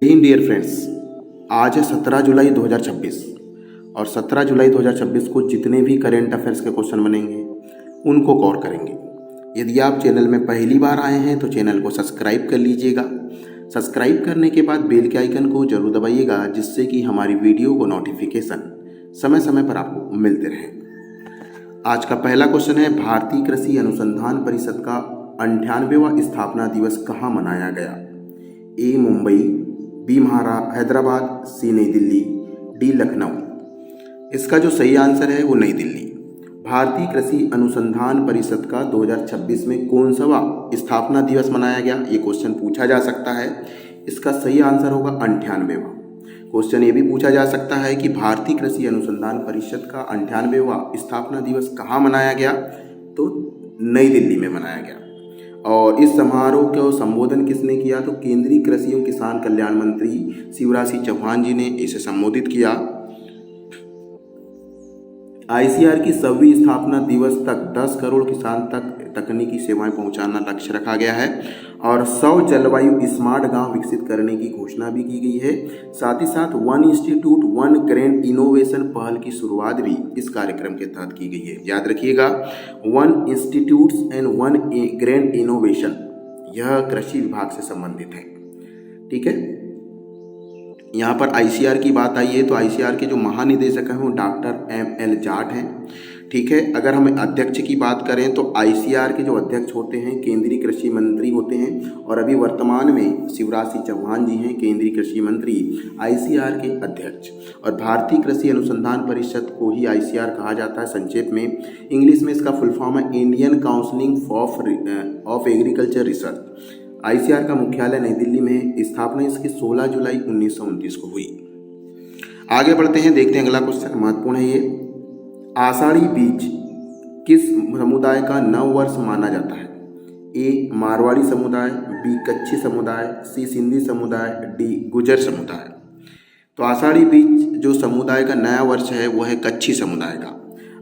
Dear friends, आज है 17 जुलाई 2026 और 17 जुलाई 2026 को जितने भी करेंट अफेयर्स के क्वेश्चन बनेंगे उनको कवर करेंगे। यदि आप चैनल में पहली बार आए हैं तो चैनल को सब्सक्राइब कर लीजिएगा। सब्सक्राइब करने के बाद बेल के आइकन को जरूर दबाइएगा, जिससे कि हमारी वीडियो को नोटिफिकेशन समय समय पर आपको मिलते रहे। आज का पहला क्वेश्चन है, भारतीय कृषि अनुसंधान परिषद का 98वां स्थापना दिवस कहाँ मनाया गया? ए मुंबई, बी हैदराबाद, सी नई दिल्ली, डी लखनऊ। इसका जो सही आंसर है वो नई दिल्ली। भारतीय कृषि अनुसंधान परिषद का 2026 में कौन सा स्थापना दिवस मनाया गया, ये क्वेश्चन पूछा जा सकता है। इसका सही आंसर होगा 98वां। क्वेश्चन ये भी पूछा जा सकता है कि भारतीय कृषि अनुसंधान परिषद का 98वां स्थापना दिवस कहाँ मनाया गया, तो नई दिल्ली में मनाया गया। और इस समारोह को संबोधन किसने किया, तो केंद्रीय कृषि एवं किसान कल्याण मंत्री शिवराज सिंह चौहान जी ने इसे संबोधित किया। आईसीआर की 100वीं स्थापना दिवस तक 10 करोड़ किसान तक तकनीकी सेवाएं पहुंचाना लक्ष्य रखा गया है और 100 जलवायु स्मार्ट गांव विकसित करने की घोषणा भी की गई है। साथ ही साथ 1 इंस्टीट्यूट 1 ग्रैंड इनोवेशन पहल की शुरुआत भी इस कार्यक्रम के तहत की गई है। याद रखिएगा, 1 इंस्टीट्यूट एंड 1 ग्रैंड इनोवेशन, यह कृषि विभाग से संबंधित है। ठीक है, यहाँ पर आईसीआर की बात आई है तो आईसीआर के जो महानिदेशक हैं वो डॉक्टर ML जाट हैं। ठीक है, अगर हम अध्यक्ष की बात करें तो आईसीआर के जो अध्यक्ष होते हैं केंद्रीय कृषि मंत्री होते हैं और अभी वर्तमान में शिवराज सिंह चौहान जी हैं केंद्रीय कृषि मंत्री, आईसीआर के अध्यक्ष। और भारतीय कृषि अनुसंधान परिषद को ही आईसीआर कहा जाता है संक्षेप में। इंग्लिश में इसका फुल फॉर्म है Indian council of agriculture research. ICR का मुख्यालय नई दिल्ली में है। स्थापना इसकी 16 जुलाई 1929 को हुई। आगे बढ़ते हैं, देखते हैं अगला क्वेश्चन, महत्वपूर्ण है ये। आषाढ़ी बीज किस समुदाय का नव वर्ष माना जाता है? ए मारवाड़ी समुदाय, बी कच्छी समुदाय, सी सिंधी समुदाय, डी गुजर समुदाय। तो आषाढ़ी बीज जो समुदाय का नया वर्ष है वो है कच्छी समुदाय का।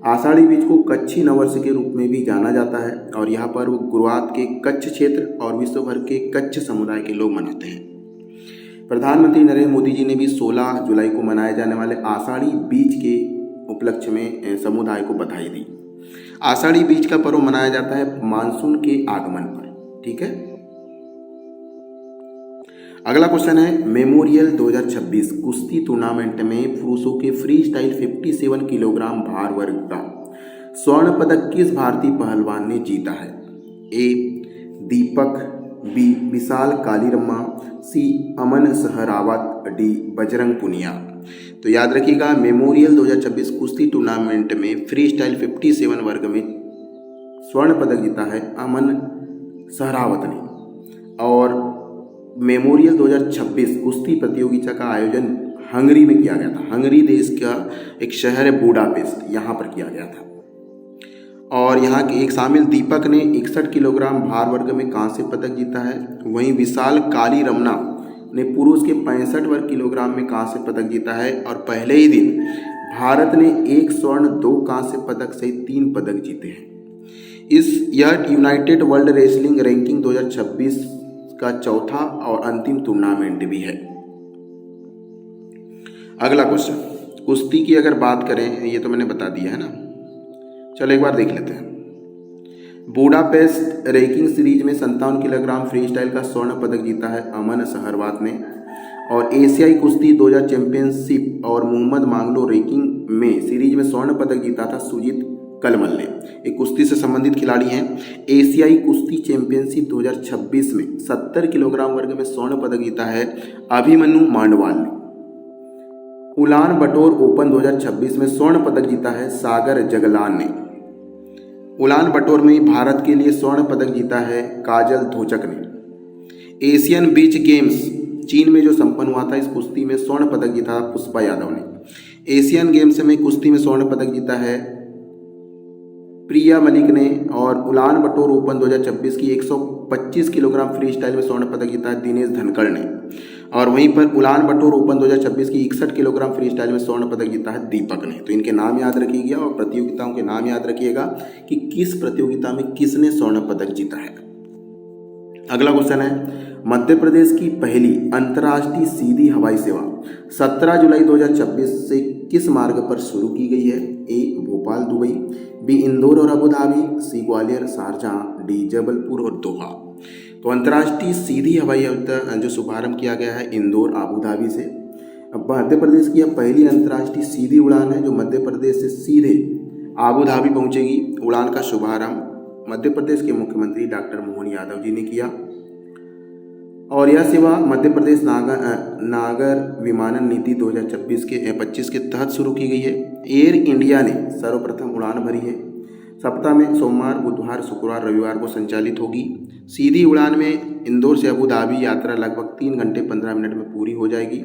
आषाढ़ी बीज को कच्छी नववर्ष के रूप में भी जाना जाता है और यहाँ पर वो गुजरात के कच्छ क्षेत्र और विश्व भर के कच्छ समुदाय के लोग मनाते हैं। प्रधानमंत्री नरेंद्र मोदी जी ने भी 16 जुलाई को मनाए जाने वाले आषाढ़ी बीज के उपलक्ष्य में समुदाय को बधाई दी। आषाढ़ी बीज का पर्व मनाया जाता है मानसून के आगमन पर। ठीक है, अगला क्वेश्चन है, मेमोरियल 2026 कुश्ती टूर्नामेंट में पुरुषों के फ्री स्टाइल 57 किलोग्राम भार वर्ग का स्वर्ण पदक किस भारतीय पहलवान ने जीता है? ए दीपक, बी विशाल कालीरम्मा, सी अमन सहरावत, डी बजरंग पुनिया। तो याद रखिएगा, मेमोरियल 2026 कुश्ती टूर्नामेंट में फ्री स्टाइल 57 वर्ग में स्वर्ण पदक जीता है अमन सहरावत ने। और मेमोरियल 2026 कुश्ती प्रतियोगिता का आयोजन हंगरी में किया गया था। हंगरी देश का एक शहर है बुडापेस्ट, यहाँ पर किया गया था। और यहाँ के एक शामिल दीपक ने 61 किलोग्राम भार वर्ग में कांस्य पदक जीता है। वहीं विशाल काली रमना ने पुरुष के 65 वर्ग किलोग्राम में कांस्य पदक जीता है। और पहले ही दिन भारत ने 1 स्वर्ण 2 कांस्य पदक सहित 3 पदक जीते हैं। यह यूनाइटेड वर्ल्ड रेसलिंग रैंकिंग 2026 का चौथा और अंतिम टूर्नामेंट भी है। अगला क्वेश्चन, कुश्ती की अगर बात करें, ये तो मैंने बता दिया है ना, चलो एक बार देख लेते हैं। बुडापेस्ट रैंकिंग सीरीज में 57 किलोग्राम फ्री स्टाइल का स्वर्ण पदक जीता है अमन सहरवात ने। और एशियाई कुश्ती 2000 चैंपियनशिप और मोहम्मद मांगलो रैंकिंग में सीरीज में स्वर्ण पदक जीता था सुजीत कलमल ने। एक कुश्ती से संबंधित खिलाड़ी हैं। एशियाई कुश्ती चैंपियनशिप 2026 में 70 किलोग्राम वर्ग में स्वर्ण पदक जीता है अभिमन्यु मांडवाल ने। उलान बटोर ओपन 2026 में स्वर्ण पदक जीता है सागर जगलान ने। उलान बटोर में भारत के लिए स्वर्ण पदक जीता है काजल धोचक ने। एशियन बीच गेम्स चीन में जो संपन्न हुआ था, इस कुश्ती में स्वर्ण पदक जीता पुष्पा यादव ने। एशियन गेम्स में कुश्ती में स्वर्ण पदक जीता है प्रिया मलिक ने। और उलान बटोर ओपन 2026 की 125 किलोग्राम फ्री स्टाइल में स्वर्ण पदक जीता है दिनेश धनखड़ ने। और वहीं पर उलान बटोर ओपन 2026 की 61 किलोग्राम फ्री स्टाइल में स्वर्ण पदक जीता है दीपक ने। तो इनके नाम याद रखिएगा और प्रतियोगिताओं के नाम याद रखिएगा कि किस प्रतियोगिता में किसने स्वर्ण पदक जीता है। अगला क्वेश्चन है, मध्य प्रदेश की पहली अंतर्राष्ट्रीय सीधी हवाई सेवा 17 जुलाई 2026 से किस मार्ग पर शुरू की गई है? ए भोपाल दुबई, बी इंदौर और अबू धाबी, सी ग्वालियर शारजाह, डी जबलपुर और दोहा। तो अंतर्राष्ट्रीय सीधी हवाई जो शुभारंभ किया गया है इंदौर अबू धाबी से। अब मध्य प्रदेश की यह पहली अंतर्राष्ट्रीय सीधी उड़ान है जो मध्य प्रदेश से सीधे अबू धाबी पहुंचेगी। उड़ान का शुभारंभ मध्य प्रदेश के मुख्यमंत्री डॉक्टर मोहन यादव जी ने किया और यह सेवा मध्य प्रदेश नागर विमानन नीति 2025 के तहत शुरू की गई है। एयर इंडिया ने सर्वप्रथम उड़ान भरी है। सप्ताह में सोमवार, बुधवार, शुक्रवार, रविवार को संचालित होगी। सीधी उड़ान में इंदौर से अबू धाबी यात्रा लगभग 3 घंटे 15 मिनट में पूरी हो जाएगी।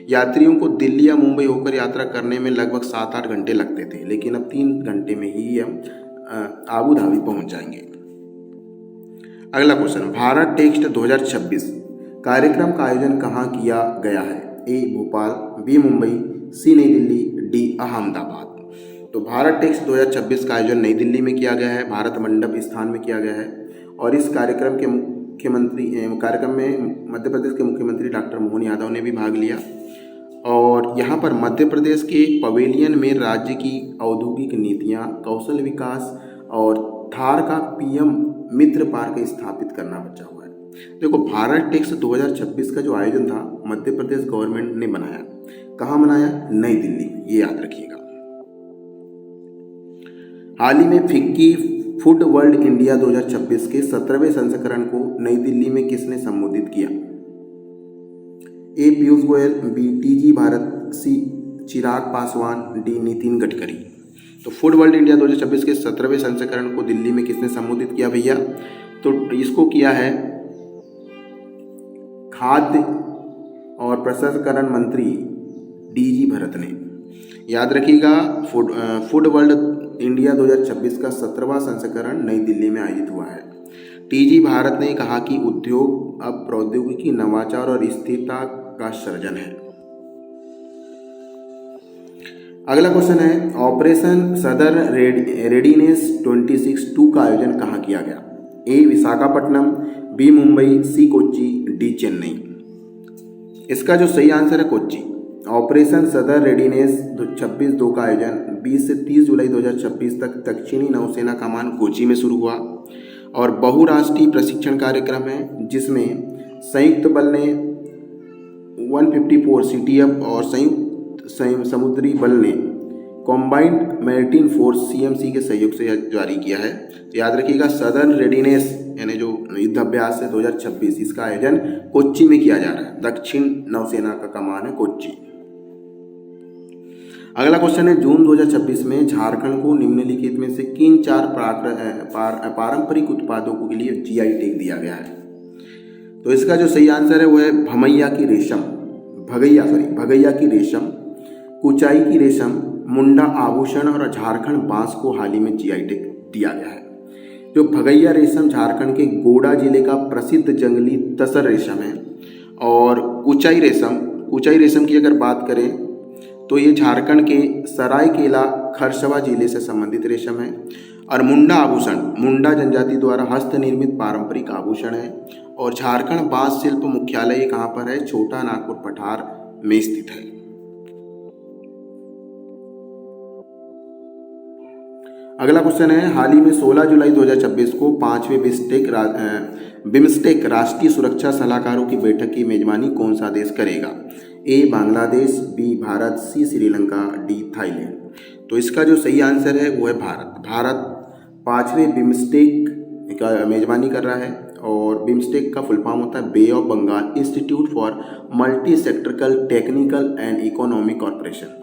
यात्रियों को दिल्ली या मुंबई होकर यात्रा करने में लगभग 7-8 घंटे लगते थे, लेकिन अब 3 घंटे में ही हम अबू धाबी पहुंच जाएंगे। अगला क्वेश्चन, भारत टेक्स्ट 2026 कार्यक्रम का आयोजन कहाँ किया गया है? ए भोपाल, बी मुंबई, सी नई दिल्ली, डी अहमदाबाद। तो भारत टेक्स्ट 2026 का आयोजन नई दिल्ली में किया गया है, भारत मंडप स्थान में किया गया है और इस कार्यक्रम में मध्य प्रदेश के मुख्यमंत्री डॉक्टर मोहन यादव ने भी भाग लिया और यहाँ पर मध्य प्रदेश के पवेलियन में राज्य की औद्योगिक नीतियाँ, कौशल विकास और थार का पीएम मित्र पार्क स्थापित करना बचा हुआ है। देखो, भारत टेक्स्ट 2026 का जो आयोजन था मध्य प्रदेश गवर्नमेंट ने बनाया। कहाँ बनाया? नई दिल्ली में, ये याद रखिएगा। हाल ही में फिक्की फूड वर्ल्ड इंडिया 2026 के 17वें संस्करण को नई दिल्ली में किसने संबोधित किया? ए पीयूष गोयल, बी टीजी भारत, सी चिराग पासवान, डी नितिन गडकरी। तो फूड वर्ल्ड इंडिया 2026 के 17वें संस्करण को दिल्ली में किसने संबोधित किया भैया? तो इसको किया है खाद्य और प्रसंस्करण मंत्री डीजी भरत ने। याद रखिएगा, फूड वर्ल्ड इंडिया 2026 का 17वां संस्करण नई दिल्ली में आयोजित हुआ है। टीजी भारत ने कहा कि उद्योग अब प्रौद्योगिकी, नवाचार और स्थिरता का सृजन है। अगला क्वेश्चन है, ऑपरेशन सदर रेडीनेस 26-2 का आयोजन कहाँ किया गया? ए विशाखापट्टनम, बी मुंबई, सी कोच्चि, डी चेन्नई। इसका जो सही आंसर है कोच्चि। ऑपरेशन सदर रेडीनेस 26-2 का आयोजन 20 से 30 जुलाई 2026 तक दक्षिणी नौसेना कमान कोच्चि में शुरू हुआ और बहुराष्ट्रीय प्रशिक्षण कार्यक्रम है जिसमें संयुक्त बल ने 154 CTF और संयुक्त समुद्री बल ने कॉम्बाइंड मैरीटाइम फोर्स CMC के सहयोग से जारी किया है। तो याद रखिएगा, सदर्न रेडीनेस यानी जो युद्धाभ्यास है 2026, इसका आयोजन कोच्चि में किया जा रहा है। दक्षिण नौसेना का कमान है कोच्चि। अगला क्वेश्चन है, जून 2026 में झारखंड को निम्नलिखित में से किन 4 पारंपरिक उत्पादों के लिए GI टैग दिया गया है? तो इसका जो सही आंसर है वो है भगैया की रेशम, कुचाई की रेशम, मुंडा आभूषण और झारखंड बांस को हाल ही में GI टैग दिया गया है। जो भगैया रेशम झारखंड के गोड़ा जिले का प्रसिद्ध जंगली तसर रेशम है और कुचाई रेशम की अगर बात करें तो ये झारखंड के सरायकेला खरसवा जिले से संबंधित रेशम है। और मुंडा जनजाति द्वारा हस्त निर्मित पारंपरिक आभूषण है और झारखंड बांस शिल्प मुख्यालय कहाँ पर है? छोटा नागपुर पठार में स्थित है। अगला क्वेश्चन है, हाल ही में 16 जुलाई 2026 को 5वें बिम्स्टेक राष्ट्रीय सुरक्षा सलाहकारों की बैठक की मेजबानी कौन सा देश करेगा? ए बांग्लादेश, बी भारत, सी श्रीलंका, डी थाईलैंड। तो इसका जो सही आंसर है वो है भारत 5वें बिम्स्टेक का मेजबानी कर रहा है और बिम्स्टेक का फुल फॉर्म होता है Bay of Bengal institute for multi sectoral technical and economic corporation.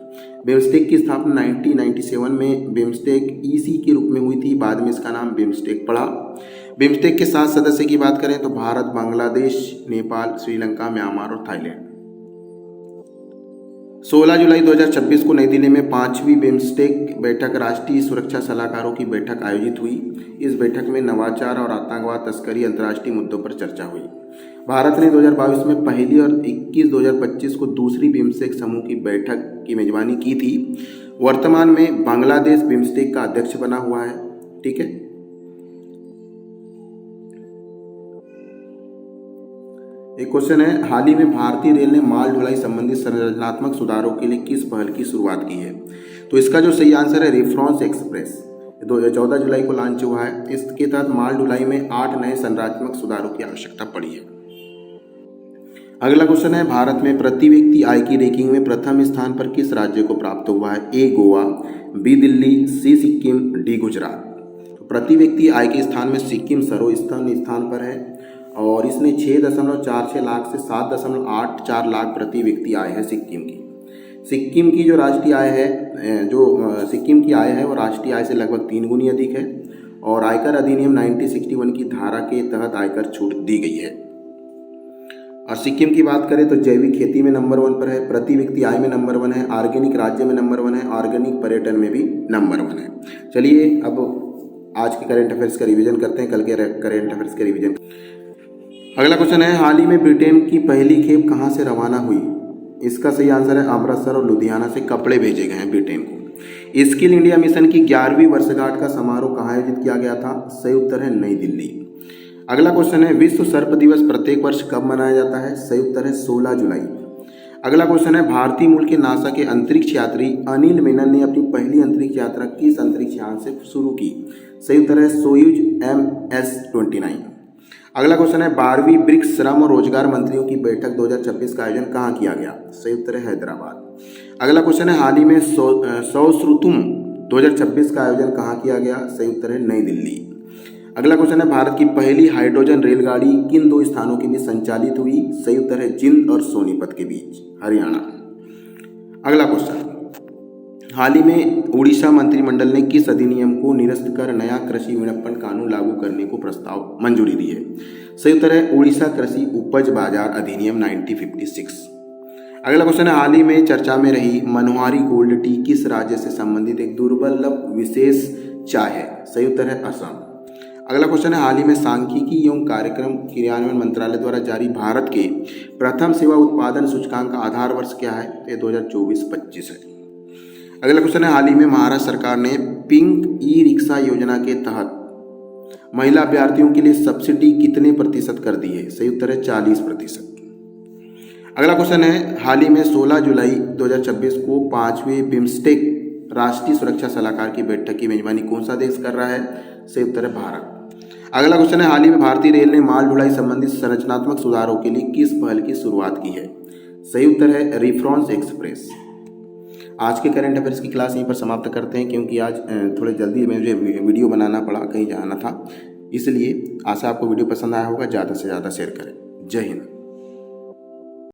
BIMSTEC की स्थापना 1997 में बिम्स्टेक EC के रूप में हुई थी, बाद में इसका नाम बिम्स्टेक पड़ा। बिम्स्टेक के 7 सदस्य की बात करें तो भारत, बांग्लादेश, नेपाल, श्रीलंका, म्यांमार और थाईलैंड। 16 जुलाई 2026 को नई दिल्ली में 5वीं बिम्स्टेक बैठक राष्ट्रीय सुरक्षा सलाहकारों की बैठक आयोजित हुई। इस बैठक में नवाचार और आतंकवाद, तस्करी, अंतर्राष्ट्रीय मुद्दों पर चर्चा हुई। भारत ने 2022 में पहली और 21 को दूसरी बिम्स्टेक समूह की बैठक की मेजबानी की थी। वर्तमान में बांग्लादेश बिम्स्टेक का अध्यक्ष बना हुआ है। ठीक है, एक क्वेश्चन है, हाल ही में भारतीय रेल ने माल ढुलाई संबंधी संरचनात्मक सुधारों के लिए किस पहल की शुरुआत की है? तो इसका जो सही आंसर है रिफरेंस एक्सप्रेस, 14 जुलाई को लॉन्च हुआ है। इसके तहत माल ढुलाई में 8 नए संरचनात्मक सुधारों की आवश्यकता पड़ी है। अगला क्वेश्चन है, भारत में प्रति व्यक्ति आय की रैंकिंग में प्रथम स्थान पर किस राज्य को प्राप्त हुआ है? ए गोवा, बी दिल्ली, सी सिक्किम, डी गुजरात। तो प्रति व्यक्ति आय के स्थान में सिक्किम स्थान पर है और इसने 6.46 लाख से 7.84 लाख प्रति व्यक्ति आय है सिक्किम की। सिक्किम की जो राष्ट्रीय आय है सिक्किम की आय है वो राष्ट्रीय आय से लगभग 3 गुनी अधिक है और आयकर अधिनियम 1961 की धारा के तहत आयकर छूट दी गई है। और सिक्किम की बात करें तो जैविक खेती में नंबर 1 पर है, प्रति व्यक्ति आय में नंबर 1 है, ऑर्गेनिक राज्य में नंबर 1 है, ऑर्गेनिक पर्यटन में भी नंबर 1 है। चलिए अब आज के करंट अफेयर्स का रिवीजन करते हैं, कल के करंट अफेयर्स का रिवीजन। अगला क्वेश्चन है, हाल ही में ब्रिटेन की पहली खेप कहाँ से रवाना हुई? इसका सही आंसर है अमृतसर और लुधियाना से कपड़े भेजे गए हैं ब्रिटेन को। स्किल इंडिया मिशन की 11वीं वर्षगांठ का समारोह कहाँ आयोजित किया गया था? सही उत्तर है नई दिल्ली। अगला क्वेश्चन है, विश्व सर्प दिवस प्रत्येक वर्ष कब मनाया जाता है? सही उत्तर है 16 जुलाई। अगला क्वेश्चन है, भारतीय मूल के नासा के अंतरिक्ष यात्री अनिल मेनन ने अपनी पहली अंतरिक्ष यात्रा किस अंतरिक्ष यान से शुरू की? सही उत्तर है सोयूज MS-29। अगला क्वेश्चन है, 12वीं ब्रिक्स श्रम और रोजगार मंत्रियों की बैठक 2026 का आयोजन कहाँ किया गया? सही उत्तर है हैदराबाद। अगला क्वेश्चन है, हाल ही में सौश्रुतुम 2026 का आयोजन कहाँ किया गया? सही उत्तर है नई दिल्ली। अगला क्वेश्चन है, भारत की पहली हाइड्रोजन रेलगाड़ी किन 2 स्थानों के बीच संचालित हुई? सही उत्तर है जिंद और सोनीपत के बीच, हरियाणा। अगला क्वेश्चन, हाल ही में उड़ीसा मंत्रिमंडल ने किस अधिनियम को निरस्त कर नया कृषि विपणन कानून लागू करने को प्रस्ताव मंजूरी दी है? सही उत्तर है उड़ीसा कृषि उपज बाजार अधिनियम 1956। अगला क्वेश्चन है, हाल ही में चर्चा में रही मनोहारी गोल्ड टी किस राज्य से संबंधित एक दुर्लभ विशेष चाय है? सही उत्तर है असम। अगला क्वेश्चन है, हाल ही में सांख्यिकी एवं कार्यक्रम क्रियान्वयन मंत्रालय द्वारा जारी भारत के प्रथम सेवा उत्पादन सूचकांक का आधार वर्ष क्या है? ये 2024-25 है। अगला क्वेश्चन है, हाल ही में महाराष्ट्र सरकार ने पिंक ई रिक्शा योजना के तहत महिला अभ्यर्थियों के लिए सब्सिडी कितने प्रतिशत कर दी है? सही उत्तर है 40%। अगला क्वेश्चन है, हाल ही में 16 जुलाई 2026 को 5वें बिम्स्टेक राष्ट्रीय सुरक्षा सलाहकार की बैठक की मेजबानी कौन सा देश कर रहा है? सही उत्तर है भारत। अगला क्वेश्चन है, हाल ही में भारतीय रेल ने माल ढुलाई संबंधित संरचनात्मक सुधारों के लिए किस पहल की शुरुआत की है? सही उत्तर है रिफरेंस एक्सप्रेस। आज के करंट अफेयर्स की क्लास यहीं पर समाप्त करते हैं क्योंकि आज थोड़े जल्दी मुझे वीडियो बनाना पड़ा, कहीं जाना था, इसलिए आशा आपको वीडियो पसंद आया होगा। ज़्यादा से ज़्यादा शेयर करें। जय हिंद।